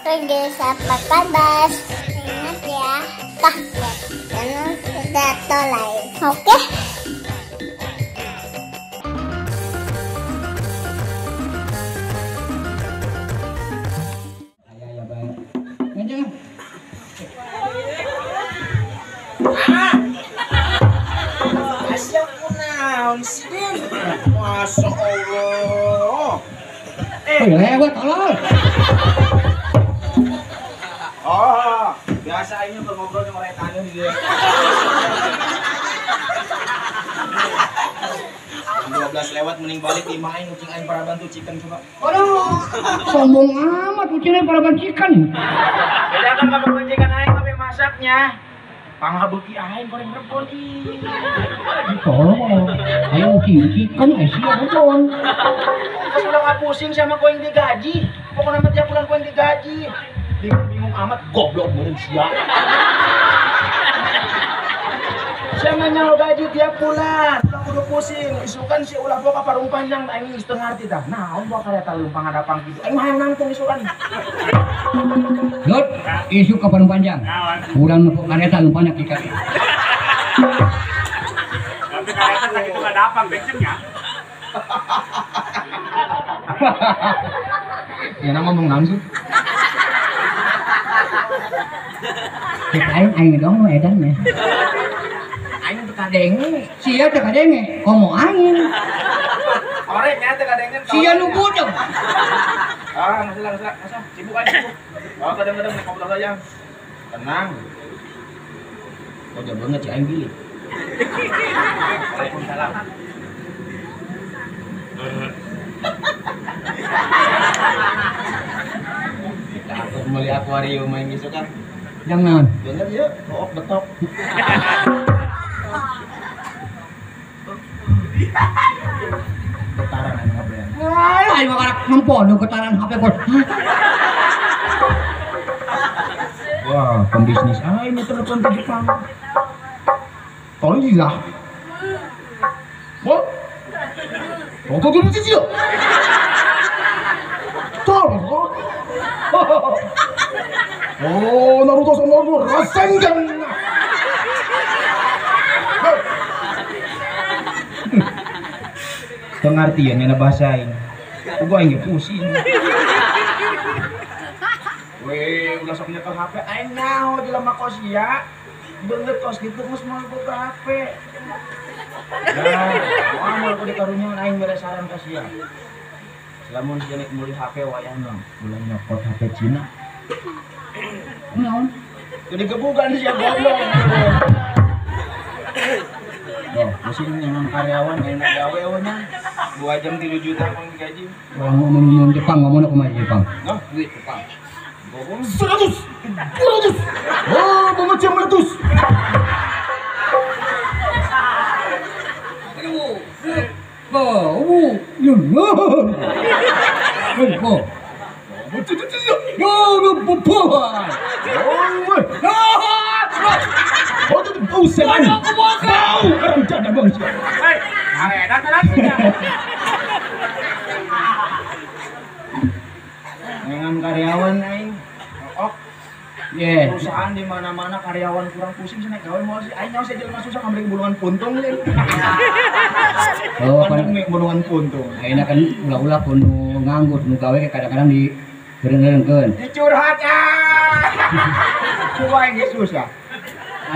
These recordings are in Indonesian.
Pergi apa kabar? Ingat ya, kakek. Jangan sudah tolai. Oke? Masya Allah. Lewat tolong. Oh, biasa ini ngobrol sama orang tanya di dia. 12 lewat mending balik dimain ucing aing para bantu chicken coba. Aduh, sombong amat ucingnya para bancikan. Beda kan kabar bancikan aing tapi masaknya. Pangabeuki aing goreng rebon ih. Tolong, ayo ucing-ucikan siap betul. Pas udah nggak pusing sama koin digaji. Pokoknya mah tiap bulan koin digaji. Bingung amat goblok meureun sia. Saya nyawa gaji tiap bulan. Udah kudu pusing. Isukan si ulah boga parung panjang aing geus teu ngarti tah. Naon bae kareta leumpang hadapang kitu. Aing hayang nangtung isukan. Yot, isu ke Parung Panjang. Bulan mau kareta lumpanya kita. Tapi kareta tak itu nggak dapang bensinnya. Ya nama ngomong langsung. Kita aing dong edan ya. Aing teu kadenge, sia teu kadenge, komo aing. Orek nya teh kadang-kadang. Sia nu budeg. Ah, masalah. Sibuk aja sibuk. Oh, kadang-kadang nek ngobrol aja. Tenang. Kok banget si aing pilih. Waalaikumsalam. Kita atur meuli akuarium main gitu kan. Jangan. Bener ya, kook betok. Getaran aing ngabean. Ayo makarak mempodong getaran HP kok. Wah, pembisnis aing ini telepon ke Jepang. Tolong juga. What? Foto dulu sih sih. Tolong. Oh, Naruto sama Naruto Rasengan. Pengertiannya na bahasain. Gua aing pusing. Weh, udah soknya ke HP, aing nyaho di lama kos ya. Bener kos gitu mus mau ke HP. Nah, amal ku dikarunya aing beresaran ka sia. Lamun sia nek meuli HP wayahna, ulah nyokot HP Cina. Naon? Jadi gebugan sia goblok. Oh, mesin yang karyawan enak gawe nya. 2 jam 3 juta pun gaji. Ngomong Jepang, ngomong aku mah Jepang. Nah, duit Jepang. 100, 200. Oh, mengecam meletus. Dengan karyawan aing. Yeah. Perusahaan di mana-mana karyawan kurang pusing sih naik gawe mau sih aing nyawa jelema susah ngambil bulungan puntung leuh. Oh, kan bulungan puntung. Ayeuna kan ulah-ulah pun nganggur nu gawe kadang-kadang di beureung-beurengkeun. Dicurhat ya. Coba aing susah.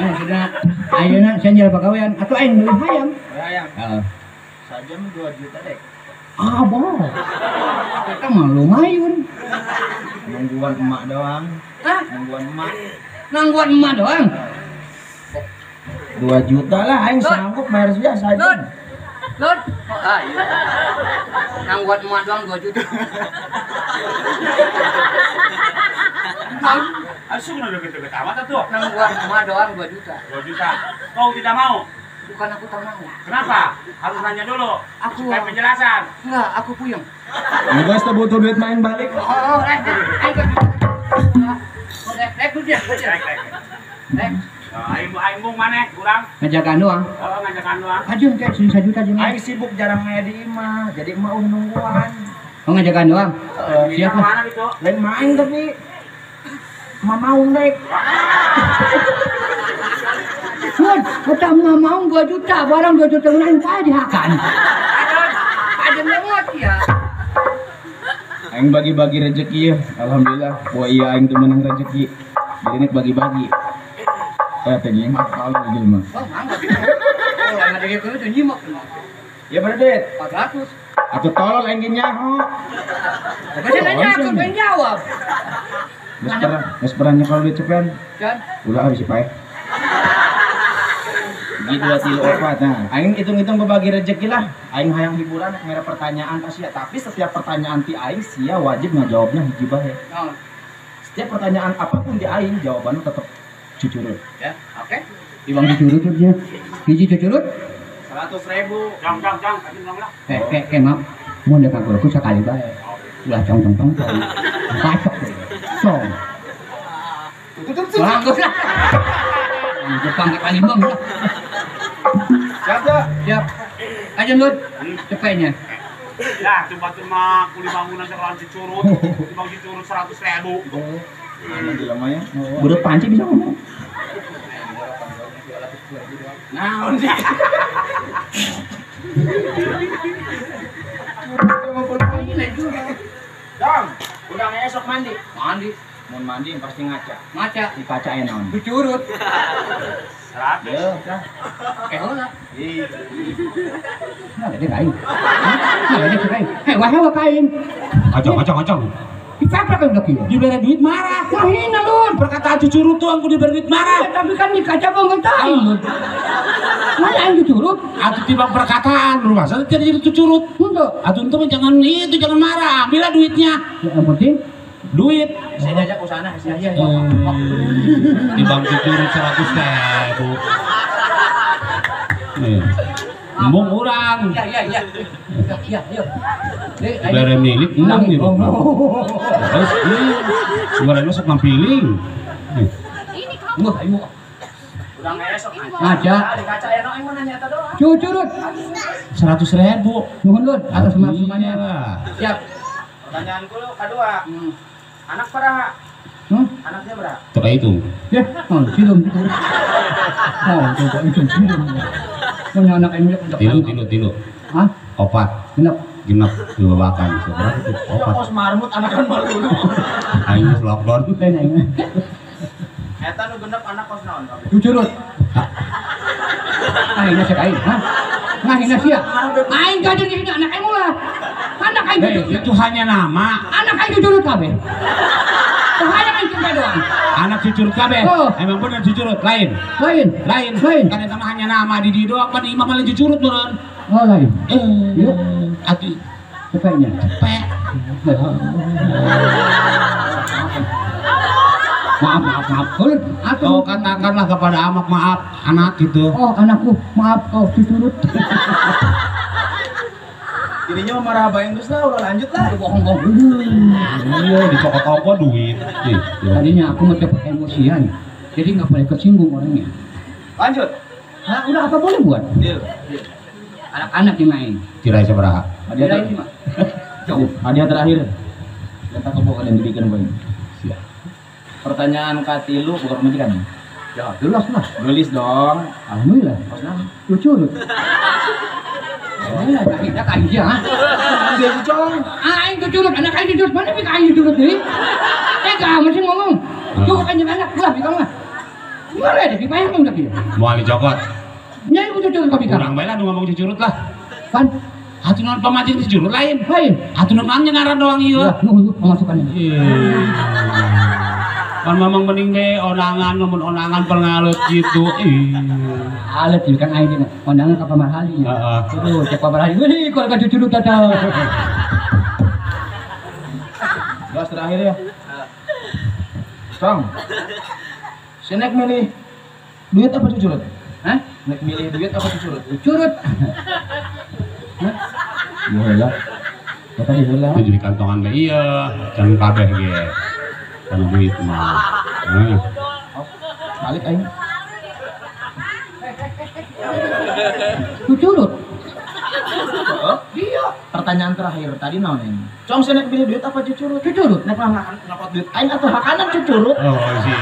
Ayo sudah ayeuna senjal pagawean atuh aing meuli hayam. Hayam. Heeh. Sajam 2 juta dek. Ah, boh. Kita mah lumayan. Nungguan emak doang. Hah? Nungguan emak. Nangguan emak doang. 2 juta lah aing sanggup bayar biasa aja. Lud. Oh, iya. Nangguan emak doang 2 juta. Asum udah deket-deket amat tuh. Nangguan emak doang 2 juta. 2 juta. Kau tidak mau? Bukan aku tak mau. Kenapa? Harus nanya dulu. Aku supaya penjelasan. enggak, aku puyeng. Guys, butuh duit main balik. Oh, rek dia. Rek. Aing bung mana? Kurang? Ngajakan doang. Oh, ngajakan doang. Ajun kayak 1 juta aja. Aing sibuk jarang ngaya di imah, jadi emak nungguan. Oh, ngajakan doang. Siapa? Siapa? Mana gitu? Lain main tapi mau naik. Mun, kita mau 2 juta, barang 2 juta lain apa dihakan. Ada lewat ya. Aing bagi-bagi rezeki ya, alhamdulillah. Wah iya aing tuh menang rezeki. Jadi nek bagi-bagi. Tadi mah kalau gitu mah. Oh, mangga. Oh, anak dia kudu tuh nyimak. Ya bener duit. 400. Atau tolol aing ge nyaho. Masih nanya aku pengen jawab. Geus perannya kalau duit cepean. Kan? Ulah habis pae. Gitu 2 3 4. Nah, aing hitung-hitung berbagi rezeki lah. Aing hayang hiburan mere pertanyaan pasti ya, tapi setiap pertanyaan ti aing sia wajib ngajawabna hiji bae. Oh. Setiap pertanyaan apapun di aing jawabannya tetap cucurut. Ya, oke. Iwang cucurut tuh dia. Hiji cucurut 100.000. Jang, kasih bilang lah. maaf. Mun dekat aku sekali bae. Ulah cong. Pacok. Song. Tutup. Bagus lah. Jepang ke Palembang. Siap dah. Siap. Aja Nut. Cepetnya. Ya, cuma kuli bangunan sekarang Cicurut. Bang Cicurut 100.000. Nanti lamanya. Budak panci bisa ngomong. Nah, sih. Dong, udah esok mandi. Mandi. Mau mandi pasti ngaca. Ngaca. Di kaca enon. Cucurut. 100. Ya, dah. Heula. Ih, Nah, ada kain. Nah, ada kain. Wah kain. Acang. Dipaprak kan udah kilo. Diberi duit marah. Wah, hina Lun. Perkataan cucurut tuh aku diberi duit marah. Tapi kan di kaca gua nggak tahu. Mana yang cucurut? Atau tiba perkataan rumah saya jadi cucurut. Enggak. Atau itu jangan marah. Ambillah duitnya. Yang penting Duit. saya ajak ke sana, saya aja. Di bang cucurut 100.000. Embung orang. Iya. Diberi milik hilang gitu. Terus kemarin masuk ngampiling. Ayo. Udah esok Ngaca. Di kaca enon aing mau nanya eta doang. Cucurut. 100.000. Nuhun Lun. Atas semuanya. Siap. Pertanyaanku lu kedua. Anak pada anaknya berapa? Coba itu. Ya, silum. Coba itu silum. Punya anak ini untuk Tilu. Hah? Opat. Genap. Dua bakan. Seberapa itu? Ya Opat. kos marmut anakan baru. Aing geus lockdown. Eta nu genep anak kos naon kabeh? Cucurut. Aing nasi kain, hah? Ngahina sia. Aing gak jadi anak aing ulah. Anak aing cucurut. Itu hanya nama. Anak aing cucurut kabeh. Hanya aing cuma doang. Anak cucurut kabeh. Oh. Emang bener cucurut lain. Lain. Kan eta mah hanya nama di dieu doang, pan imam malah cucurut beneran. Oh lain. Iya. Ati Cepetnya. cepet. Maaf. Kau katakanlah kepada amak maaf anak gitu. Oh anakku, maaf kau cucurut. Ininya marah bayang terus lah, udah lanjut lah. Bohong. Iya, dicokot-cokot duit. Tadinya aku mau cepet emosian, jadi nggak boleh kesinggung orangnya. Lanjut. Nah, udah apa boleh buat? Deal. Anak-anak yang main. Tirai seberapa? Hadiah terakhir. Hadiah terakhir. Kita kebawa dan dibikin bayi. Siap. Pertanyaan katilu bukan majikan. Ya, jelas lah. Nulis dong. Alhamdulillah. Kos nama. Cucurut. Ya, kita aja. Dia dicong. Aing cucurut, anak aing cucurut. Mana bisa aing cucurut nih? Kamu masih ngomong. Cukup aja anak, ulah bilang lah. Gimana ada dibayar udah gitu. Mau dicokot. Nyai ku cucurut kami kan. Kurang bae lah nu ngomong cucurut lah. Kan? Atuh non pamajing cucurut lain. Lain. Atuh non mang ngaran doang ieu. Ya, nunggu pemasukannya. Kan memang mending deh onangan namun onangan pengalut gitu. Alat itu kan aing dina. Kondangan ka pamarhalinya. Heeh. Tuh, cek pamarhali. Wih, kalau ka cucurut tata. Gas terakhir ya. Tong. Sinek milih duit apa cucurut? Hah? Nek milih duit apa cucurut? Curut. Ya heula. Ya tadi heula. Itu di kantongan mah iya, jangan kabeh ge. Kana duit mah. Nah, Balik aing. Curut. Heeh. Iya. pertanyaan terakhir tadi naon cong sih naik pilih duit apa cucurut naik ngapot duit aing atau makanan cucurut sih.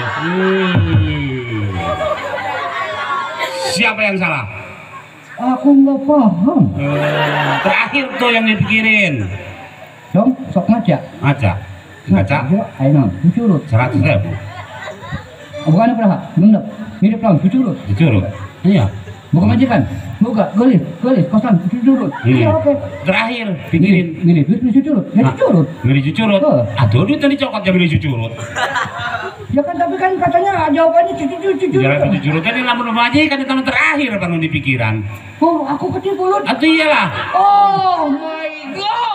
Siapa yang salah? Aku nggak paham. Terakhir tuh yang dipikirin. Dong, sok ngaca. Ngaca. Ayo, cucurut. 100.000. Bukan berapa? Bener. Mirip lawan cucurut. Iya. Bukan majikan. Bukan, gelis, kosan cucurut. Iya, oke. Terakhir pikirin. Milih duit cucurut. Ya cucurut. Milih cucurut. Aduh, duit tadi coklat milih cucurut. Ya kan tapi kan katanya jawabannya cucurut. Jalan cucurut kan lamun majikan itu terakhir baru di pikiran. Oh, aku ketipu lu. Atuh iyalah. Oh my god.